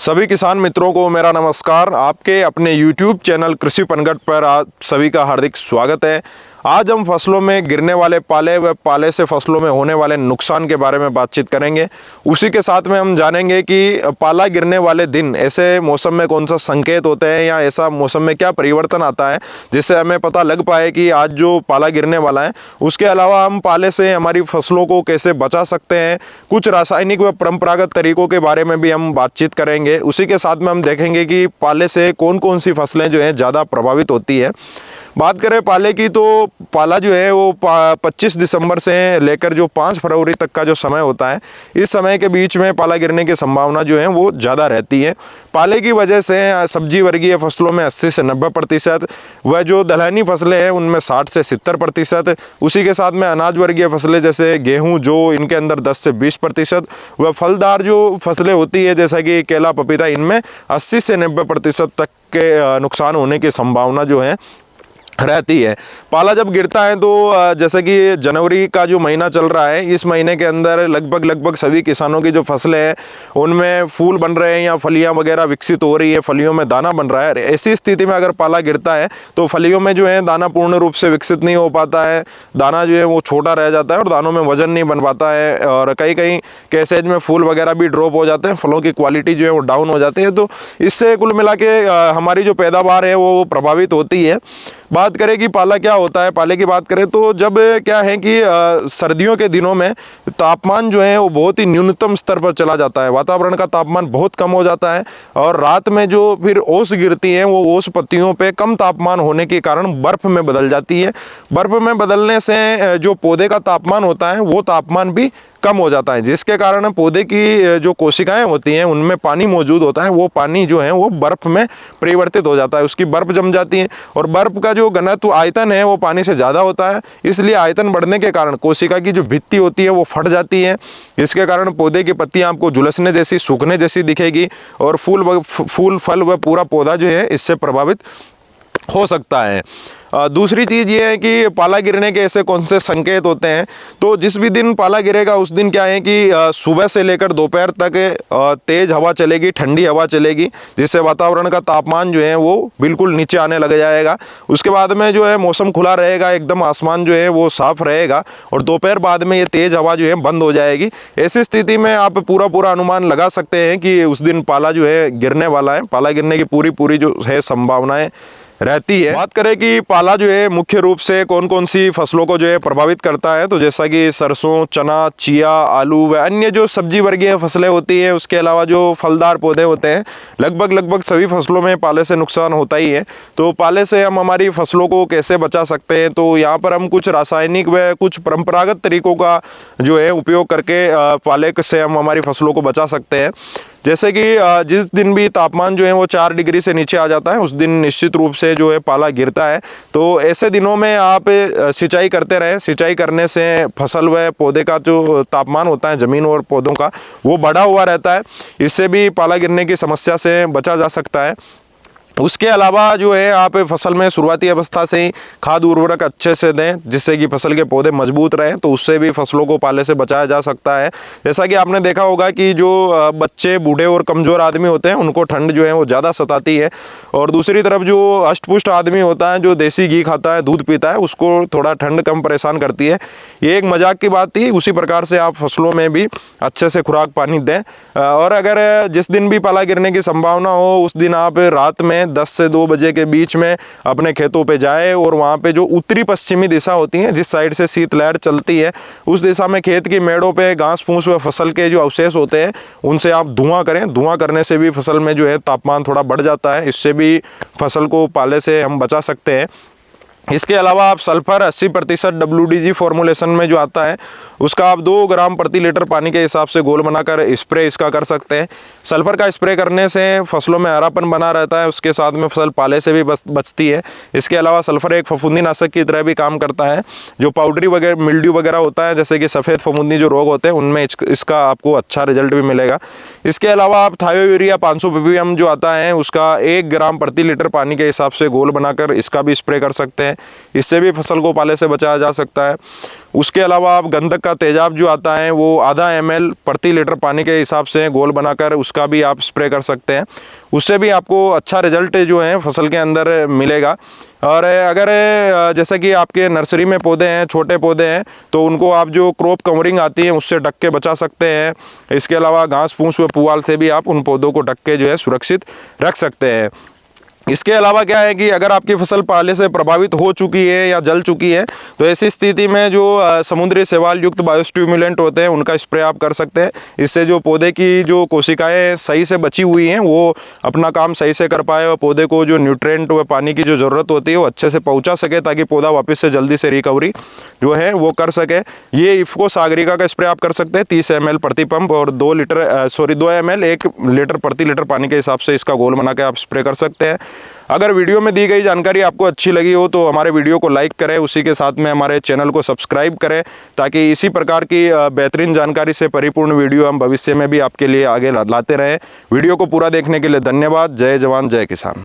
सभी किसान मित्रों को मेरा नमस्कार। आपके अपने YouTube चैनल कृषि पनघट पर आप सभी का हार्दिक स्वागत है। आज हम फसलों में गिरने वाले पाले व पाले से फसलों में होने वाले नुकसान के बारे में बातचीत करेंगे। उसी के साथ में हम जानेंगे कि पाला गिरने वाले दिन ऐसे मौसम में कौन सा संकेत होते हैं या ऐसा मौसम में क्या परिवर्तन आता है जिससे हमें पता लग पाए कि आज जो पाला गिरने वाला है। उसके अलावा हम पाले से हमारी फसलों को कैसे बचा सकते हैं, कुछ रासायनिक व परंपरागत तरीकों के बारे में भी हम बातचीत करेंगे। उसी के साथ में हम देखेंगे कि पाले से कौन कौन सी फसलें जो हैं ज़्यादा प्रभावित होती है। बात करें पाले की तो पाला जो है वो 25 दिसंबर से लेकर जो 5 फरवरी तक का जो समय होता है, इस समय के बीच में पाला गिरने की संभावना जो है वो ज़्यादा रहती है। पाले की वजह से सब्जी वर्गीय फसलों में 80 से 90%, व जो दलहनी फसलें हैं उनमें 60 से 70%, उसी के साथ में अनाज वर्गीय फसलें जैसे गेहूँ जो इनके अंदर 10 से 20%, व फलदार जो फसलें होती है जैसा कि केला पपीता, इनमें 80 से 90% तक के नुकसान होने की संभावना जो है रहती है। पाला जब गिरता है तो जैसे कि जनवरी का जो महीना चल रहा है, इस महीने के अंदर लगभग सभी किसानों की जो फसलें हैं उनमें फूल बन रहे हैं या फलियां वगैरह विकसित हो रही है, फलियों में दाना बन रहा है। ऐसी स्थिति में अगर पाला गिरता है तो फलियों में जो है दाना पूर्ण रूप से विकसित नहीं हो पाता है, दाना जो है वो छोटा रह जाता है और दानों में वजन नहीं बन पाता है, और कई केसेज में फूल वगैरह भी ड्रॉप हो जाते हैं, फलों की क्वालिटी जो है वो डाउन हो जाती है। तो इससे कुल मिला के हमारी जो पैदावार है वो प्रभावित होती है। बात करें कि पाला क्या होता है, पाले की बात करें तो जब क्या है कि सर्दियों के दिनों में तापमान जो है वो बहुत ही न्यूनतम स्तर पर चला जाता है, वातावरण का तापमान बहुत कम हो जाता है, और रात में जो फिर ओस गिरती है वो ओस पत्तियों पे कम तापमान होने के कारण बर्फ़ में बदल जाती है। बर्फ़ में बदलने से जो पौधे का तापमान होता है वो तापमान भी कम हो जाता है, जिसके कारण पौधे की जो कोशिकाएं होती हैं उनमें पानी मौजूद होता है, वो पानी जो है वो बर्फ़ में परिवर्तित हो जाता है, उसकी बर्फ़ जम जाती है, और बर्फ़ का जो घनत्व आयतन है वो पानी से ज़्यादा होता है। इसलिए आयतन बढ़ने के कारण कोशिका की जो भित्ति होती है वो फट जाती है, जिसके कारण पौधे की पत्तियां आपको झुलसने जैसी, सूखने जैसी दिखेगी, और फूल फल व पूरा पौधा जो है इससे प्रभावित हो सकता है। दूसरी चीज़ ये है कि पाला गिरने के ऐसे कौन से संकेत होते हैं, तो जिस भी दिन पाला गिरेगा उस दिन क्या है कि सुबह से लेकर दोपहर तक तेज़ हवा चलेगी, ठंडी हवा चलेगी, जिससे वातावरण का तापमान जो है वो बिल्कुल नीचे आने लग जाएगा। उसके बाद में जो है मौसम खुला रहेगा, एकदम आसमान जो है वो साफ रहेगा, और दोपहर बाद में ये तेज़ हवा जो है बंद हो जाएगी। ऐसी स्थिति में आप पूरा अनुमान लगा सकते हैं कि उस दिन पाला जो है गिरने वाला है, पाला गिरने की पूरी जो है संभावनाएँ रहती है। बात करें कि पाला जो है मुख्य रूप से कौन कौन सी फसलों को जो है प्रभावित करता है, तो जैसा कि सरसों, चना, चिया, आलू व अन्य जो सब्जी वर्गीय फसलें होती हैं, उसके अलावा जो फलदार पौधे होते हैं, लगभग सभी फसलों में पाले से नुकसान होता ही है। तो पाले से हम हमारी फसलों को कैसे बचा सकते हैं, तो यहाँ पर हम कुछ रासायनिक व कुछ परंपरागत तरीकों का जो है उपयोग करके पाले से हम हमारी फसलों को बचा सकते हैं। जैसे कि जिस दिन भी तापमान जो है वो 4 डिग्री से नीचे आ जाता है उस दिन निश्चित रूप से जो है पाला गिरता है। तो ऐसे दिनों में आप सिंचाई करते रहें। सिंचाई करने से फसल व पौधे का जो तापमान होता है ज़मीन और पौधों का वो बढ़ा हुआ रहता है, इससे भी पाला गिरने की समस्या से बचा जा सकता है। उसके अलावा जो है आप फसल में शुरुआती अवस्था से ही खाद उर्वरक अच्छे से दें, जिससे कि फसल के पौधे मजबूत रहें, तो उससे भी फसलों को पाले से बचाया जा सकता है। जैसा कि आपने देखा होगा कि जो बच्चे, बूढ़े और कमज़ोर आदमी होते हैं उनको ठंड जो है वो ज़्यादा सताती है, और दूसरी तरफ जो अष्टपुष्ट आदमी होता है, जो देसी घी खाता है, दूध पीता है, उसको थोड़ा ठंड कम परेशान करती है। ये एक मजाक की बात थी। उसी प्रकार से आप फसलों में भी अच्छे से खुराक पानी दें, और अगर जिस दिन भी पाला गिरने की संभावना हो उस दिन आप रात में 10 से 2 बजे के बीच में अपने खेतों पे जाए, और वहाँ पे जो उत्तरी पश्चिमी दिशा होती है, जिस साइड से शीतलहर चलती है, उस दिशा में खेत की मेड़ों पे घास फूस व फसल के जो अवशेष होते हैं उनसे आप धुआं करें। धुआं करने से भी फसल में जो है तापमान थोड़ा बढ़ जाता है, इससे भी फसल को पाले से हम बचा सकते हैं। इसके अलावा आप सल्फर 80% WDG फॉर्मुलेशन में जो आता है उसका आप 2 ग्राम प्रति लीटर पानी के हिसाब से घोल बनाकर स्प्रे इसका कर सकते हैं। सल्फर का स्प्रे करने से फसलों में हरापन बना रहता है, उसके साथ में फसल पाले से भी बचती है। इसके अलावा सल्फर एक फफूंदीनाशक की तरह भी काम करता है। जो पाउडरी वगैरह, मिल्ड्यू वगैरह होता है, जैसे कि सफ़ेद फफूंदी जो रोग होते हैं, उनमें इसका आपको अच्छा रिजल्ट भी मिलेगा। इसके अलावा आप थायोयूरिया 500 ppm जो आता है उसका 1 ग्राम प्रति लीटर पानी के हिसाब से घोल बनाकर इसका भी स्प्रे कर सकते हैं। हैं, इससे भी फसल को पाले से बचाया जा सकता है। उसके अलावा आप गंधक का तेजाब जो आता है वो आधा ml प्रति लीटर पानी के हिसाब से घोल बनाकर उसका भी आप स्प्रे कर सकते हैं। उससे भी आपको अच्छा रिजल्ट जो है फसल के अंदर मिलेगा। और अगर जैसे कि आपके नर्सरी में पौधे हैं, छोटे पौधे हैं, तो उनको आप जो क्रॉप कवरिंग आती है उससे ढक के बचा सकते हैं। इसके अलावा घास फूस व पुआल से भी आप उन पौधों को ढक के जो है सुरक्षित रख सकते हैं। इसके अलावा क्या है कि अगर आपकी फसल पाले से प्रभावित हो चुकी है या जल चुकी है तो ऐसी स्थिति में जो समुद्री शैवाल युक्त बायोस्टिमुलेंट होते हैं उनका स्प्रे आप कर सकते हैं। इससे जो पौधे की जो कोशिकाएं सही से बची हुई हैं वो अपना काम सही से कर पाए और पौधे को जो न्यूट्रिएंट व पानी की जो ज़रूरत होती है वो अच्छे से पहुँचा सके, ताकि पौधा वापस से जल्दी से रिकवरी जो है वो कर सके। ये इफ़को सागरिका का स्प्रे आप कर सकते हैं 30 ml प्रति पंप और 2 ml 1 लीटर प्रति लीटर पानी के हिसाब से इसका घोल बना के आप स्प्रे कर सकते हैं। अगर वीडियो में दी गई जानकारी आपको अच्छी लगी हो तो हमारे वीडियो को लाइक करें, उसी के साथ में हमारे चैनल को सब्सक्राइब करें, ताकि इसी प्रकार की बेहतरीन जानकारी से परिपूर्ण वीडियो हम भविष्य में भी आपके लिए आगे लाते रहें। वीडियो को पूरा देखने के लिए धन्यवाद। जय जवान जय किसान।